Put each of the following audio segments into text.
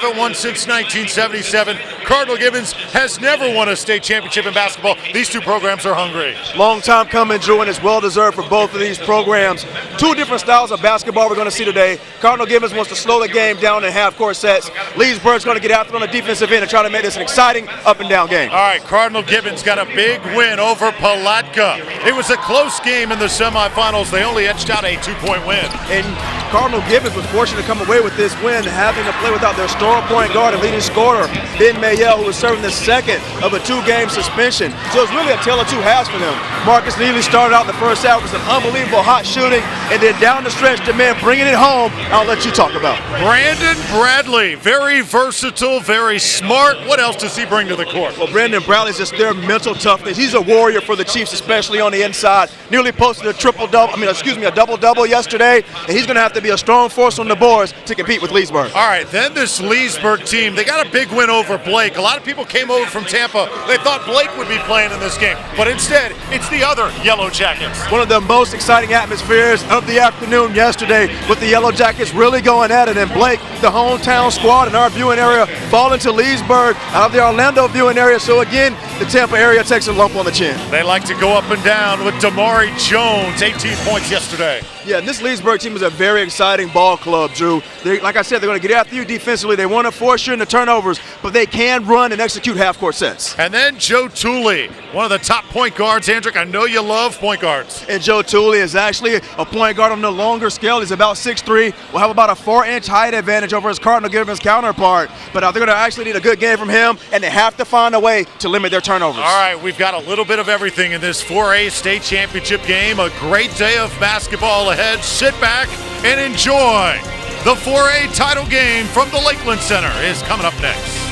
haven't won since 1977. Cardinal Gibbons has never won a state championship in basketball. These two programs are hungry. Long time coming, Drew, and it's well-deserved for both of these programs. Two different styles of basketball we're going to see today. Cardinal Gibbons wants to slow the game down in half-court sets. Leesburg's going to get after on the defensive end and try to make this an exciting up-and-down game. All right, Cardinal Gibbons got a big win over Palatka. It was a close game in the semifinals. They only edged out a 2-point win. And Cardinal Gibbons was fortunate to come away with this win, having to play without their star point guard and leading scorer, Ben Mayel, who was serving the second of a 2-game suspension. So it was really a tale of two halves for them. Marcus Neely started out the first half with some unbelievable hot shooting, and then down the stretch, the man bringing it home. I'll let you talk about. Brandon Bradley, very versatile, very smart. What else does he bring to the court? Well, Brandon Bradley's just their mental toughness. He's a warrior for the Chiefs, especially on the inside. Nearly posted a double-double yesterday, and he's going to have to be a strong force on the boards to compete with Leesburg. All right, then this Leesburg team, they got a big win over Blake. A lot of people came over from Tampa. They thought Blake would be playing in this game, but instead, it's the other Yellow Jackets. One of the most exciting atmospheres of the afternoon yesterday, with the Yellow Jackets really going at it, and Blake, the hometown squad in our viewing area, falling to Leesburg out of the Orlando viewing area. So again, the Tampa area takes a lump on the chin. They like to go up and down with Damari Jones, 18 points yesterday. Yeah, and this Leesburg team is a very exciting ball club, Drew. Like I said, they're going to get after you defensively. They want to force you into turnovers, but they can run and execute half-court sets. And then Joe Tooley, one of the top point guards. Andrick, I know you love point guards. And Joe Tooley is actually a point guard on the longer scale. He's about 6'3", will have about a 4-inch height advantage over his Cardinal Gibbons counterpart. But they're going to actually need a good game from him, and they have to find a way to limit their turnovers. All right, we've got a little bit of everything in this 4A state championship game. A great day of basketball ahead. Sit back and enjoy. The 4A title game from the Lakeland Center is coming up next.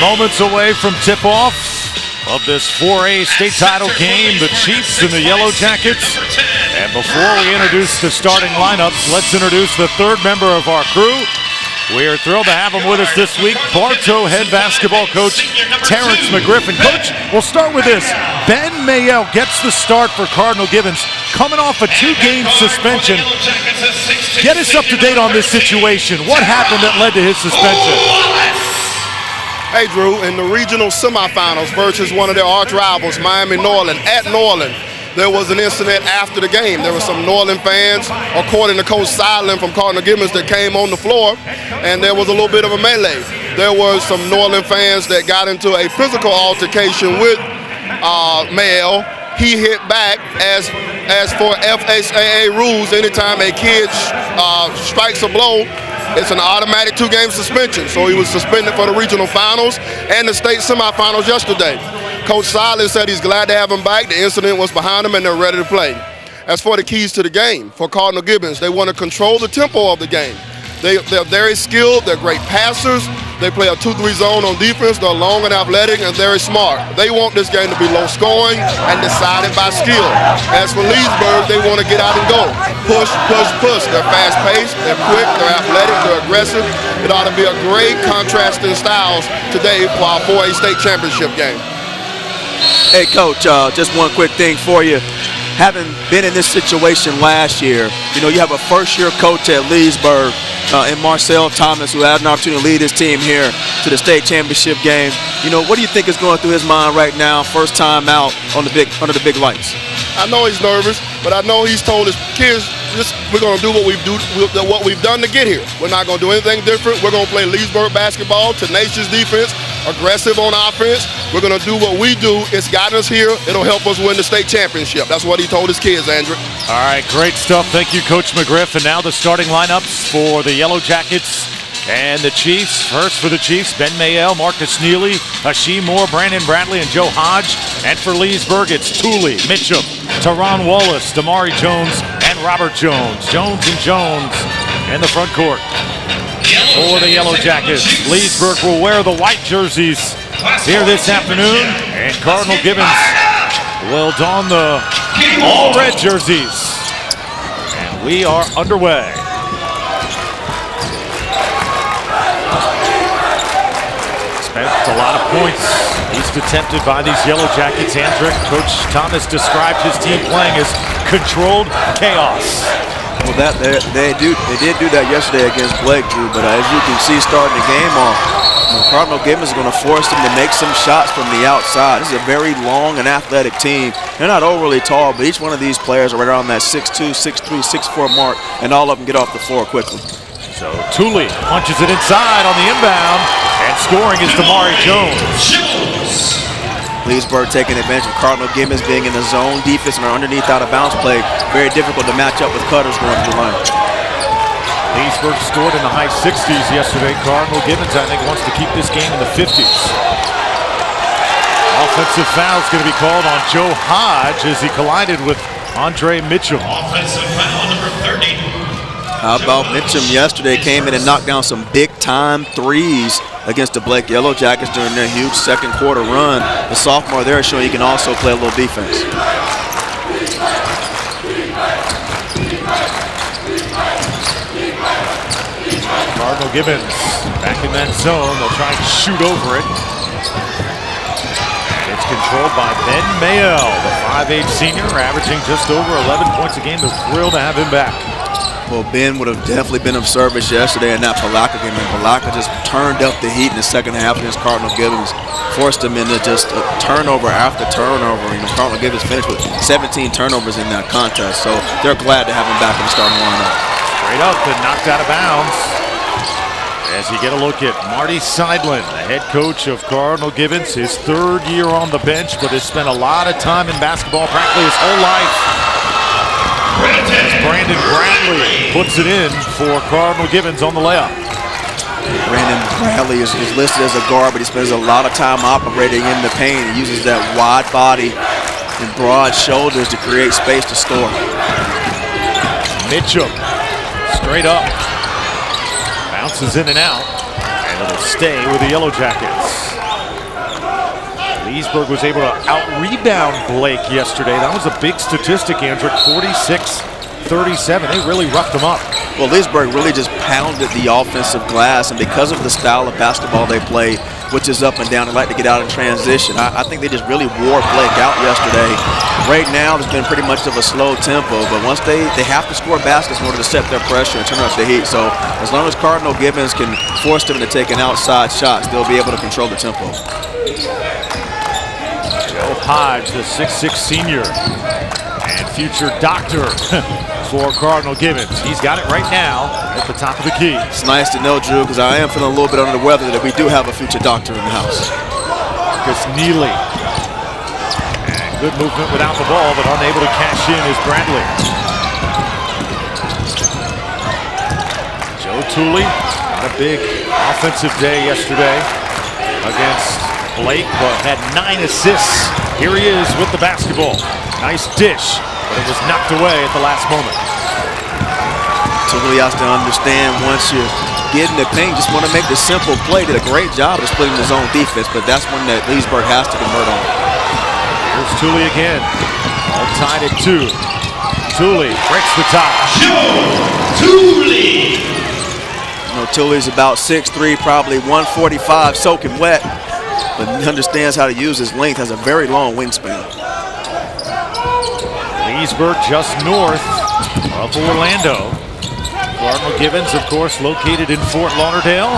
Moments away from tip-off of this 4A state title game, the Chiefs and the Yellow Jackets. And before we introduce the starting lineups, let's introduce the third member of our crew. We are thrilled to have him with us this week, Bartow head basketball coach Terrence McGriffin. Coach, we'll start with this. Ben Mayel gets the start for Cardinal Gibbons, coming off a 2-game suspension. Get us up to date on this situation. What happened that led to his suspension? Hey, Drew, in the regional semifinals versus one of their arch rivals, Miami Norland, at Norland, there was an incident after the game. There were some Norland fans, according to Coach Seidlin from Cardinal Gibbons, that came on the floor, and there was a little bit of a melee. There were some Norland fans that got into a physical altercation with Mayel. He hit back. As for FHAA rules, anytime a kid strikes a blow, it's an automatic 2-game suspension. So he was suspended for the regional finals and the state semifinals yesterday. Coach Seidlin said he's glad to have him back. The incident was behind him and they're ready to play. As for the keys to the game, for Cardinal Gibbons, they want to control the tempo of the game. They're very skilled, they're great passers, they play a 2-3 zone on defense, they're long and athletic and very smart. They want this game to be low scoring and decided by skill. As for Leesburg, they want to get out and go. Push, push, push. They're fast paced, they're quick, they're athletic, they're aggressive. It ought to be a great contrast in styles today for our 4A state championship game. Hey, Coach, just one quick thing for you. Having been in this situation last year, you have a first-year coach at Leesburg and Marcel Thomas, who had an opportunity to lead his team here to the state championship game. What do you think is going through his mind right now, first time out on under the big lights? I know he's nervous. but I know he's told his kids, we're going to do what we've done to get here. We're not going to do anything different. We're going to play Leesburg basketball, tenacious defense, aggressive on offense. We're going to do what we do. It's gotten us here. It'll help us win the state championship. That's what he told his kids, Andrew. All right, great stuff. Thank you, Coach McGriff. And now the starting lineups for the Yellow Jackets and the Chiefs. First for the Chiefs, Ben Mayel, Marcus Neely, Hashim Moore, Brandon Bradley, and Joe Hodge. And for Leesburg, it's Tooley, Mitchum, Teron Wallace, Damari Jones, and Robert Jones. Jones and Jones in the front court. For the Yellow Jackets, Leesburg will wear the white jerseys here this afternoon, and Cardinal Gibbons will don the all-red jerseys. And we are underway. Spent a lot of points least attempted by these Yellow Jackets. Andrick, Coach Thomas described his team playing as controlled chaos. Well, they did do that yesterday against Blake, Drew, but as you can see starting the game off, Cardinal Gibbons is going to force them to make some shots from the outside. This is a very long and athletic team. They're not overly tall, but each one of these players are right around that 6'2", 6'3", 6'4" mark, and all of them get off the floor quickly. So Tooley punches it inside on the inbound, and scoring is Damari Jones. Leesburg taking advantage of Cardinal Gibbons being in the zone defense and our underneath out-of-bounds play. Very difficult to match up with cutters going to the line. Leesburg scored in the high 60s yesterday. Cardinal Gibbons, I think, wants to keep this game in the 50s. Offensive foul is going to be called on Joe Hodge as he collided with Andre Mitchum. Offensive foul number 30. How about Mitchum yesterday came in and knocked down some big-time threes against the Blake Yellow Jackets during their huge second quarter run. The sophomore there showing he can also play a little defense. Cardinal Gibbons back in that zone. They'll try and shoot over it. It's controlled by Ben Mayel, the 5'8" senior, averaging just over 11 points a game. They're thrilled to have him back. Well, Ben would have definitely been of service yesterday in that Palaka game, and Palaka just turned up the heat in the second half against Cardinal Gibbons, forced him into just a turnover after turnover. You know, Cardinal Gibbons finished with 17 turnovers in that contest, so they're glad to have him back in the starting lineup. Straight up and knocked out of bounds. As you get a look at Marty Seidlin, the head coach of Cardinal Gibbons, his third year on the bench, but has spent a lot of time in basketball, practically his whole life. Brandon Bradley puts it in for Cardinal Gibbons on the layup. Brandon Bradley is listed as a guard, but he spends a lot of time operating in the paint. He uses that wide body and broad shoulders to create space to score. Mitchum, straight up. Bounces in and out, and it'll stay with the Yellow Jackets. Leesburg was able to out-rebound Blake yesterday. That was a big statistic, Andrick, 46-37. They really roughed them up. Well, Leesburg really just pounded the offensive glass, and because of the style of basketball they play, which is up and down, they like to get out in transition. I think they just really wore Blake out yesterday. Right now, there's been pretty much of a slow tempo, but once they have to score baskets in order to set their pressure and turn up the heat. So as long as Cardinal Gibbons can force them to take an outside shots, they'll be able to control the tempo. Joe Hodge, the 6'6" senior and future doctor for Cardinal Gibbons. He's got it right now at the top of the key. It's nice to know, Drew, because I am feeling a little bit under the weather, that we do have a future doctor in the house. Marcus Neely. And good movement without the ball, but unable to cash in is Bradley. Joe Tooley, not a big offensive day yesterday against Blake, but had 9 assists. Here he is with the basketball. Nice dish, but it was knocked away at the last moment. Tooley has to understand, once you get in the paint, just want to make the simple play. Did a great job of splitting his own defense, but that's one that Leesburg has to convert on. Here's Tooley again, all tied at 2. Tooley breaks the tie. Joe Tooley. You know, Tooley's about 6'3", probably 145, soaking wet, but he understands how to use his length, has a very long wingspan. Leesburg just north of Orlando. Cardinal Gibbons, of course, located in Fort Lauderdale.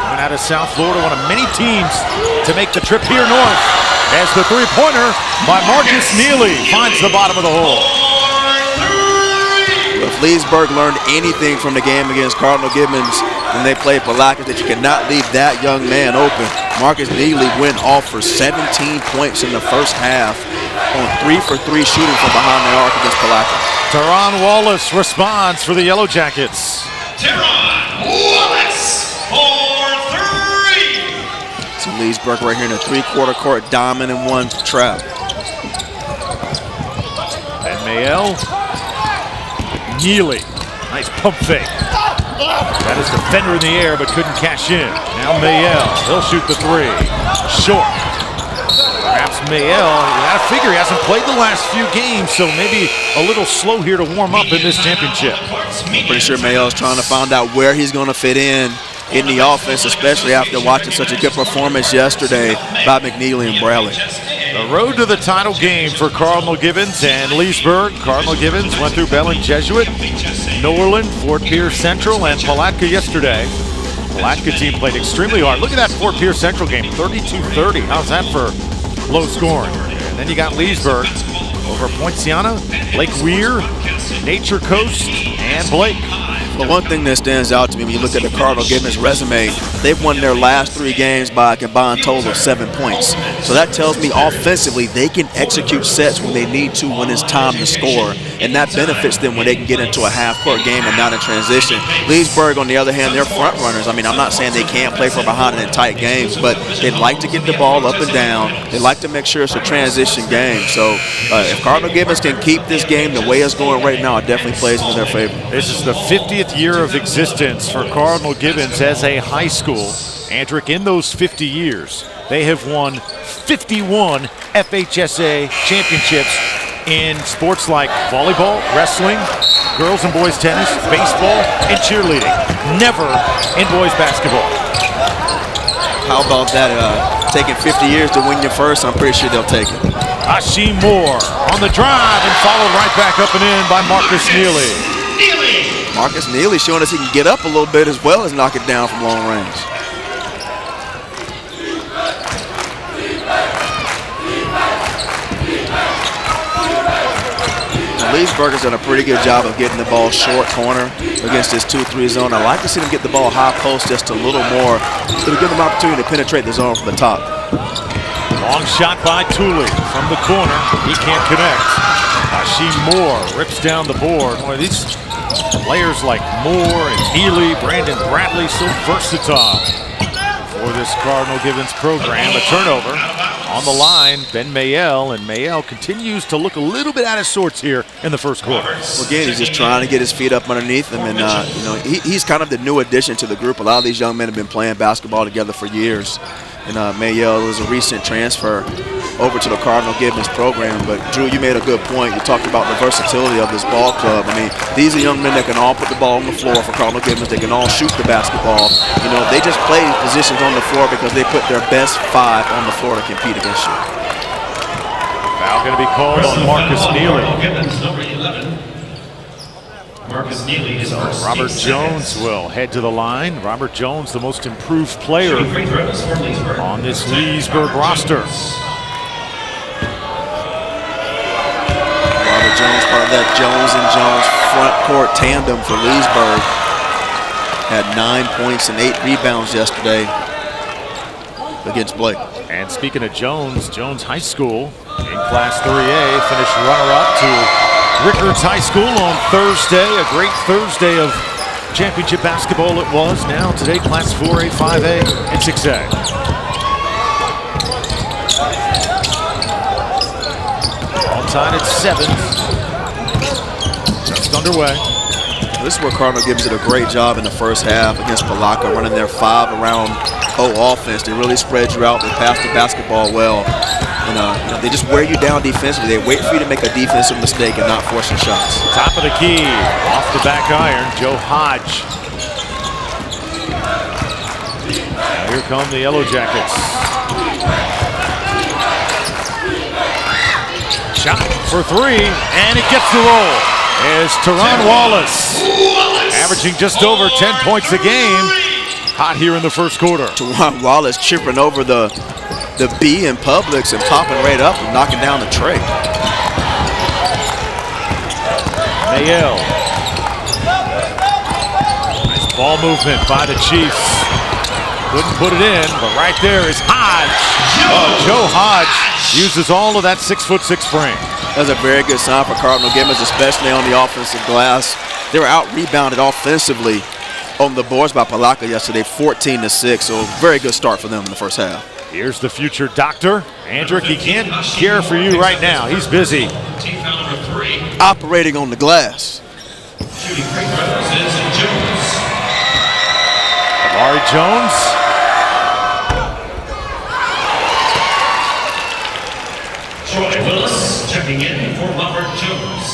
Coming out of South Florida, one of many teams to make the trip here north. As the three-pointer by Marcus Neely finds the bottom of the hole. Leesburg learned anything from the game against Cardinal Gibbons when they played Palatka, that you cannot leave that young man open. Marcus Neely went off for 17 points in the first half on 3-for-3 shooting from behind the arc against Palatka. Teron Wallace responds for the Yellow Jackets. Teron Wallace for 3. So Leesburg right here in a three-quarter court diamond and one trap. And Mayel. Neely. Nice pump fake. That is defender in the air, but couldn't cash in. Now Mayel. He'll shoot the three. Short. Perhaps Mayel, you gotta figure he hasn't played the last few games, so maybe a little slow here to warm up in this championship. Pretty sure Mayel's trying to find out where he's going to fit in the offense, especially after watching such a good performance yesterday by McNeely and Bradley. The road to the title game for Cardinal Gibbons and Leesburg. Cardinal Gibbons went through Belen Jesuit, Norland, Fort Pierce Central, and Palatka yesterday. Palatka team played extremely hard. Look at that Fort Pierce Central game, 32-30. How's that for low scoring? And then you got Leesburg over Poinciana, Lake Weir, Nature Coast, and Blake. But one thing that stands out to me when you look at the Cardinal Gibbons resume, they've won their last 3 games by a combined total of 7 points. So that tells me offensively they can execute sets when they need to when it's time to score. And that benefits them when they can get into a half-court game and not in transition. Leesburg, on the other hand, they're front runners. I mean, I'm not saying they can't play from behind in tight games, but they like to get the ball up and down. They like to make sure it's a transition game. So if Cardinal Gibbons can keep this game the way it's going right now, it definitely plays in their favor. This is the 50th year of existence for Cardinal Gibbons as a high school. Andrick, in those 50 years, they have won 51 FHSA championships in sports like volleyball, wrestling, girls and boys tennis, baseball, and cheerleading. Never in boys basketball. How about that? Taking 50 years to win your first, I'm pretty sure they'll take it. Hashim Moore on the drive and followed right back up and in by Marcus Neely. Marcus Neely showing us he can get up a little bit as well as knock it down from long range. Leesburg has done a pretty good job of getting the ball short corner against this 2-3 zone. I like to see them get the ball high post just a little more. It'll give them an opportunity to penetrate the zone from the top. Long shot by Tooley from the corner. He can't connect. Hashim Moore rips down the board. One of these players like Moore and Healy, Brandon Bradley, so versatile for this Cardinal Gibbons program. A turnover on the line, Ben Mayel, and Mayel continues to look a little bit out of sorts here in the first quarter. Well, again, he's just trying to get his feet up underneath him, and you know, he's kind of the new addition to the group. A lot of these young men have been playing basketball together for years, and Mayel is a recent transfer over to the Cardinal Gibbons program. But Drew, you made a good point. You talked about the versatility of this ball club. I mean, these are young men that can all put the ball on the floor for Cardinal Gibbons. They can all shoot the basketball. You know, they just play positions on the floor because they put their best 5 on the floor to compete against you. Foul going to be called on Marcus Neely. Number 11. Marcus Neely is first. Robert Jones will head to the line. Robert Jones, the most improved player on this Leesburg roster. Robert Jones, part of that Jones and Jones front court tandem for Leesburg. Had 9 points and 8 rebounds yesterday against Blake. And speaking of Jones, Jones High School in Class 3A finished runner-up to Rickards High School on Thursday. A great Thursday of championship basketball it was. Now today, Class 4A, 5A, and 6A. All tied at 7. Just underway. This is where Cardinal Gibbons did a great job in the first half against Palatka, running their 5-around-0 offense. They really spread you out. They passed the basketball well. And you know, they just wear you down defensively. They wait for you to make a defensive mistake and not force your shots. Top of the key, off the back iron, Joe Hodge. Now here come the Yellow Jackets. Shot for 3, and it gets the roll. As Teron Wallace, averaging just over 10 points a game, hot here in the first quarter. Teron Wallace tripping over the B in Publix and popping right up and knocking down the tray. Mayel Ball movement by the Chiefs. Couldn't put it in, but right there is Hodge. Joe Hodge uses all of that 6'6" frame. That's a very good sign for Cardinal Gibbons, especially on the offensive glass. They were out-rebounded offensively on the boards by Palaka yesterday, 14-6, so very good start for them in the first half. Here's the future doctor. Andrick, he can't care for you right now. He's busy. Team foul number 3. Operating on the glass. Shooting free throws is Jones. Amari Jones. Troy Willis checking in for Robert Jones.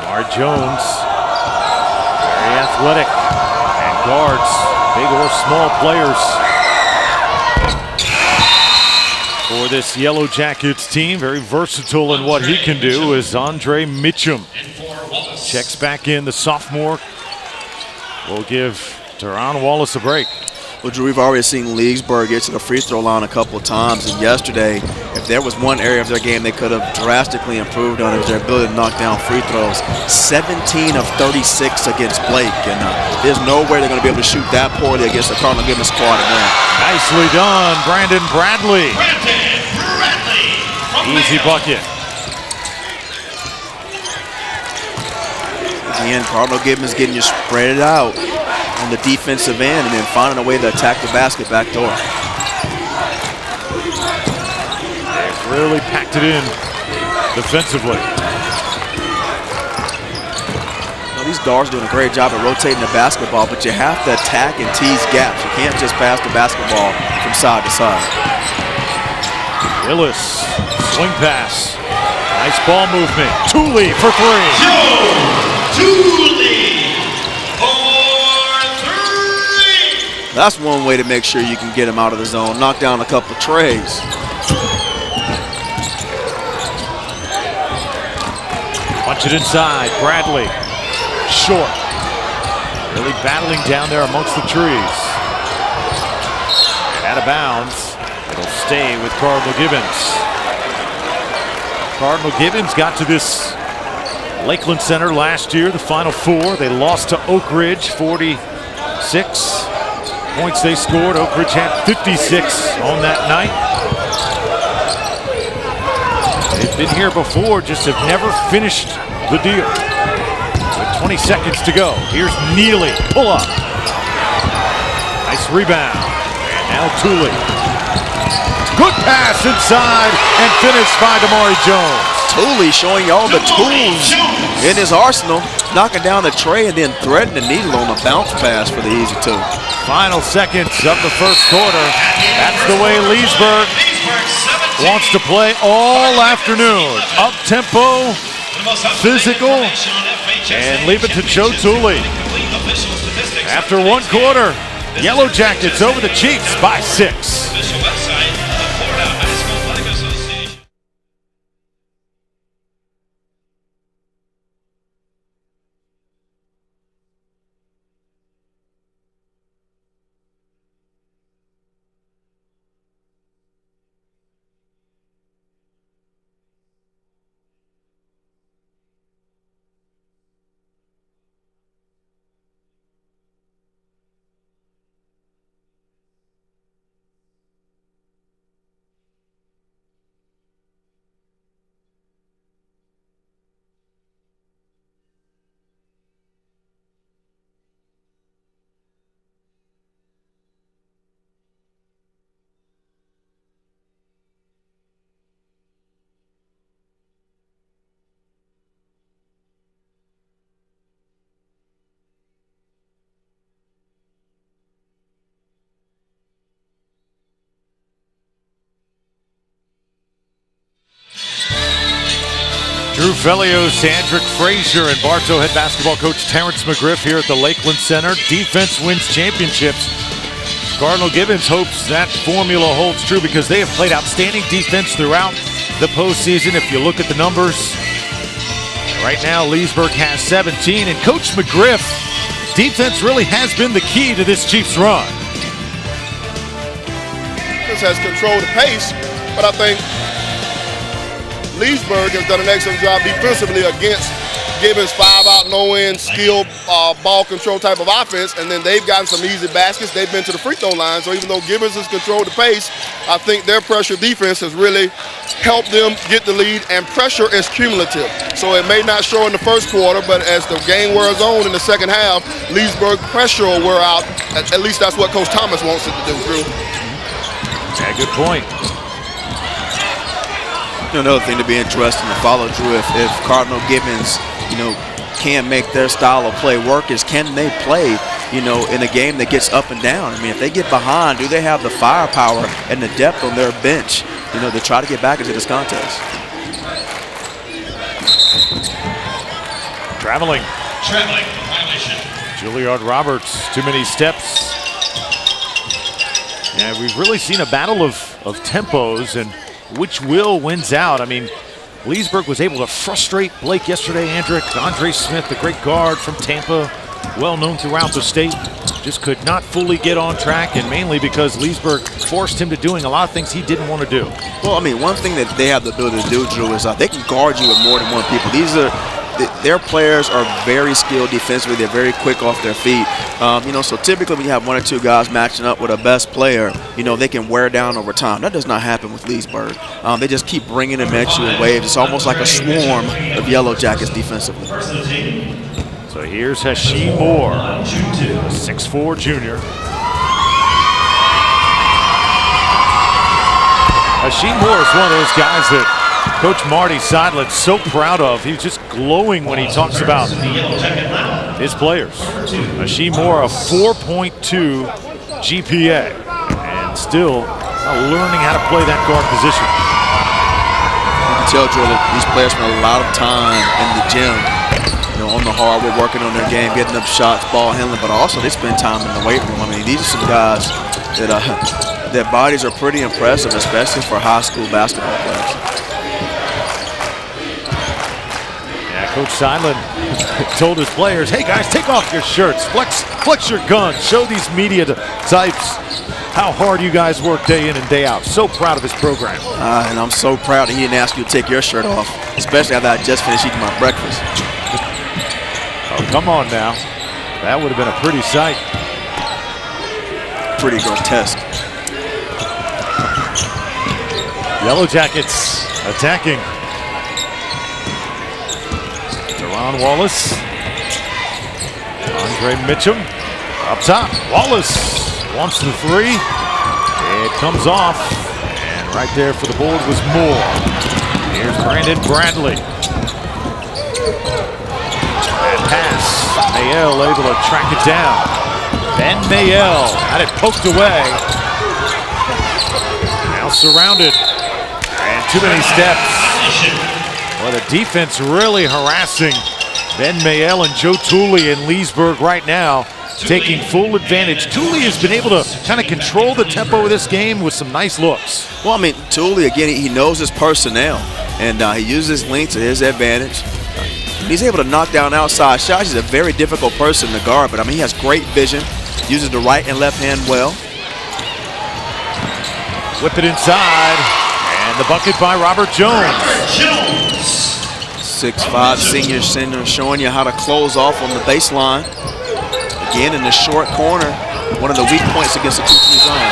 Amari Jones, very athletic, and guards, big or small players. For this Yellow Jackets team, very versatile in what he can do is Andre Mitchum. Checks back in, the sophomore will give Teron Wallace a break. Well, Drew, we've already seen Leesburg get to the free throw line a couple of times, and yesterday, if there was one area of their game they could have drastically improved on, it was their ability to knock down free throws. 17 of 36 against Blake, and there's no way they're going to be able to shoot that poorly against the Cardinal Gibbons squad again. Nicely done, Brandon Bradley. Easy bucket. Again, Cardinal Gibbons getting you spread it out on the defensive end and then finding a way to attack the basket back door. They've really packed it in defensively. Now, these guards are doing a great job at rotating the basketball, but you have to attack and tease gaps. You can't just pass the basketball from side to side. Willis, swing pass. Nice ball movement. Tooley for 3. Tooley for 3. That's one way to make sure you can get him out of the zone. Knock down a couple trays. Punch it inside. Bradley. Short. Really battling down there amongst the trees. And out of bounds. It'll stay with Cardinal Gibbons. Cardinal Gibbons got to this Lakeland Center last year, the Final Four. They lost to Oak Ridge, 46 points they scored. Oak Ridge had 56 on that night. They've been here before, just have never finished the deal. With 20 seconds to go, here's Neely, pull up. Nice rebound, and now Tooley. Good pass inside and finished by Damari Jones. Tooley showing you all the tools in his arsenal, knocking down the tray and then threading the needle on a bounce pass for the easy two. Final seconds of the first quarter. That's the way Leesburg wants to play all afternoon. Up-tempo, physical, and leave it to Joe Tooley. After one quarter, Yellow Jackets over the Chiefs by 6. Official website, the Florida High School Athletic Association. Drew Felios, Andrick Frazier, and Bartow head basketball coach Terrence McGriff here at the Lakeland Center. Defense wins championships. Cardinal Gibbons hopes that formula holds true because they have played outstanding defense throughout the postseason. If you look at the numbers, right now Leesburg has 17, and Coach McGriff, defense really has been the key to this Chiefs run. This has controlled the pace, but I think Leesburg has done an excellent job defensively against Gibbons 5-out, no-in, skill, ball control type of offense, and then they've gotten some easy baskets. They've been to the free throw line, so even though Gibbons has controlled the pace, I think their pressure defense has really helped them get the lead, and pressure is cumulative. So it may not show in the first quarter, but as the game wears on in the second half, Leesburg pressure will wear out. At least that's what Coach Thomas wants it to do, Drew. Yeah, good point. Another thing to be interesting to follow, Drew, if Cardinal Gibbons, can make their style of play work, is can they play, in a game that gets up and down? I mean, if they get behind, do they have the firepower and the depth on their bench, to try to get back into this contest? Traveling. Violation. Juilliard Roberts, too many steps. Yeah, we've really seen a battle of tempos and which will wins out. I mean, Leesburg was able to frustrate Blake yesterday. Andre Smith, the great guard from Tampa, well known throughout the state, just could not fully get on track, and mainly because Leesburg forced him to doing a lot of things he didn't want to do. Well, I mean, one thing that they have the ability to do, Drew, is they can guard you with more than one people. Their players are very skilled defensively. They're very quick off their feet. So typically when you have one or two guys matching up with a best player, they can wear down over time. That does not happen with Leesburg. They just keep bringing them at you in waves. It's almost like a swarm of Yellow Jackets defensively. So here's Hashim Moore, 6'4" junior. Hashim Moore is one of those guys that Coach Marty Seidlitz so proud of. He's just glowing when he talks about his players. Hashim Moore, a 4.2 GPA, and still learning how to play that guard position. You can tell, Drew, that these players spend a lot of time in the gym, on the hardwood, working on their game, getting up shots, ball handling, but also they spend time in the weight room. I mean, these are some guys that their bodies are pretty impressive, especially for high school basketball players. Coach Seidlin told his players, hey guys, take off your shirts, flex your guns, show these media types how hard you guys work day in and day out. So proud of his program. And I'm so proud that he didn't ask you to take your shirt off, especially after I just finished eating my breakfast. Oh, come on now. That would have been a pretty sight. Pretty grotesque. Yellow Jackets attacking. Deron Wallace, Andre Mitchum, up top. Wallace wants the three. It comes off, and right there for the board was Moore. Here's Brandon Bradley. And pass. Mayel able to track it down. Ben Mayel had it poked away. Now surrounded, and too many steps. Well, the defense really harassing Ben Mayel and Joe Tooley in Leesburg right now, taking full advantage. Tooley has been able to kind of control the tempo of this game with some nice looks. Well, I mean, Tooley, again, he knows his personnel, and he uses his length to his advantage. He's able to knock down outside shots. He's a very difficult person to guard, but I mean, he has great vision, uses the right and left hand well. Whip it inside, and the bucket by Robert Jones. 6'5" senior center showing you how to close off on the baseline. Again, in the short corner, one of the weak points against the 2-3 zone.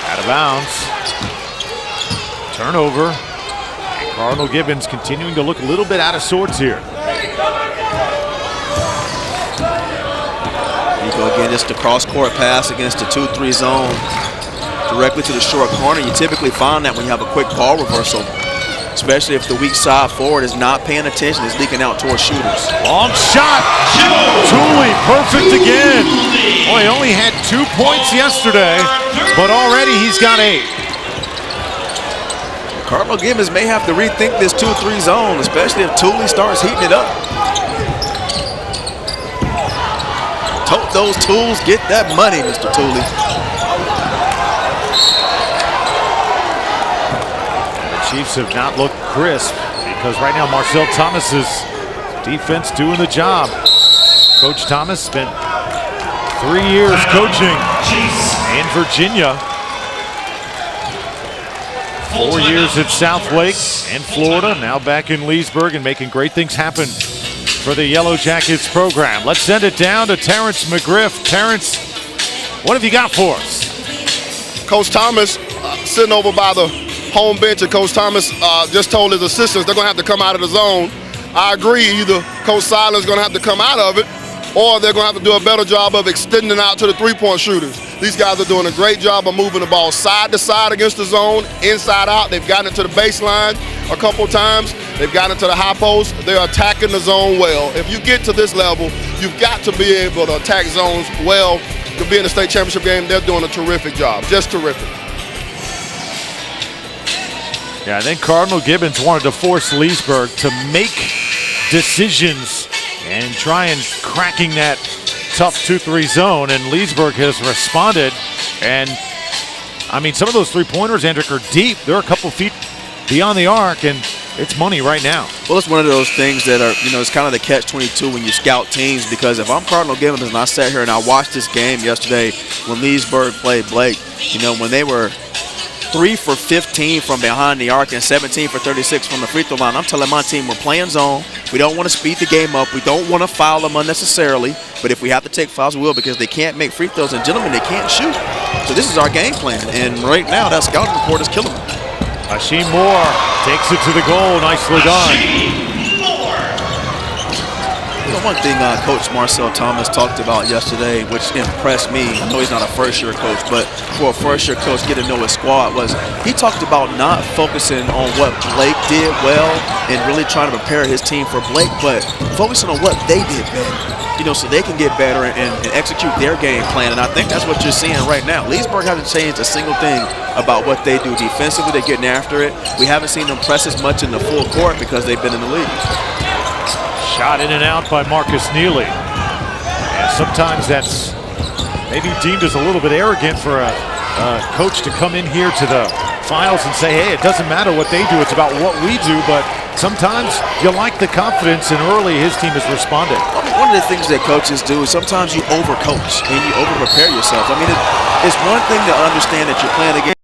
Out of bounds. Turnover. And Cardinal Gibbons continuing to look a little bit out of sorts here. You go again, just a cross-court pass against the 2-3 zone. Directly to the short corner. You typically find that when you have a quick ball reversal, especially if the weak side forward is not paying attention, is leaking out towards shooters. Long shot. Tooley, perfect again. Boy, he only had 2 points yesterday, but already he's got 8. Cardinal Gibbons may have to rethink this 2-3 zone, especially if Tooley starts heating it up. Tote those tools, get that money, Mr. Tooley. Chiefs have not looked crisp because right now Marcel Thomas's defense doing the job. Coach Thomas spent 3 years coaching in Virginia. 4 years at Southlake and Florida, now back in Leesburg and making great things happen for the Yellow Jackets program. Let's send it down to Terrence McGriff. Terrence, what have you got for us? Coach Thomas sitting over by the home bench, and Coach Thomas just told his assistants they're going to have to come out of the zone. I agree, either Coach Siler's going to have to come out of it, or they're going to have to do a better job of extending out to the three-point shooters. These guys are doing a great job of moving the ball side to side against the zone, inside out. They've gotten it to the baseline a couple times. They've gotten it to the high post. They're attacking the zone well. If you get to this level, you've got to be able to attack zones well. To be in the state championship game, they're doing a terrific job, just terrific. Yeah, I think Cardinal Gibbons wanted to force Leesburg to make decisions and try and cracking that tough 2-3 zone, and Leesburg has responded. And I mean, some of those three-pointers, Hendrick, are deep. They're a couple feet beyond the arc, and it's money right now. Well, it's one of those things that are, it's kind of the catch-22 when you scout teams, because if I'm Cardinal Gibbons and I sat here and I watched this game yesterday when Leesburg played Blake, when they were 3 for 15 from behind the arc and 17 for 36 from the free throw line, I'm telling my team we're playing zone. We don't want to speed the game up. We don't want to foul them unnecessarily. But if we have to take fouls, we will, because they can't make free throws. And, gentlemen, they can't shoot. So this is our game plan. And right now, that scouting report is killing them. Ashim Moore takes it to the goal. Nicely done. One thing Coach Marcel Thomas talked about yesterday, which impressed me, I know he's not a first-year coach, but for a first-year coach, get to know his squad, was he talked about not focusing on what Blake did well and really trying to prepare his team for Blake, but focusing on what they did better, so they can get better and execute their game plan. And I think that's what you're seeing right now. Leesburg hasn't changed a single thing about what they do defensively. They're getting after it. We haven't seen them press as much in the full court because they've been in the league. Shot in and out by Marcus Neely. And sometimes that's maybe deemed as a little bit arrogant for a coach to come in here to the finals and say, hey, it doesn't matter what they do, it's about what we do. But sometimes you like the confidence, and early his team has responded. One of the things that coaches do is sometimes you overcoach and you over-prepare yourself. I mean, it's one thing to understand that you're playing a game.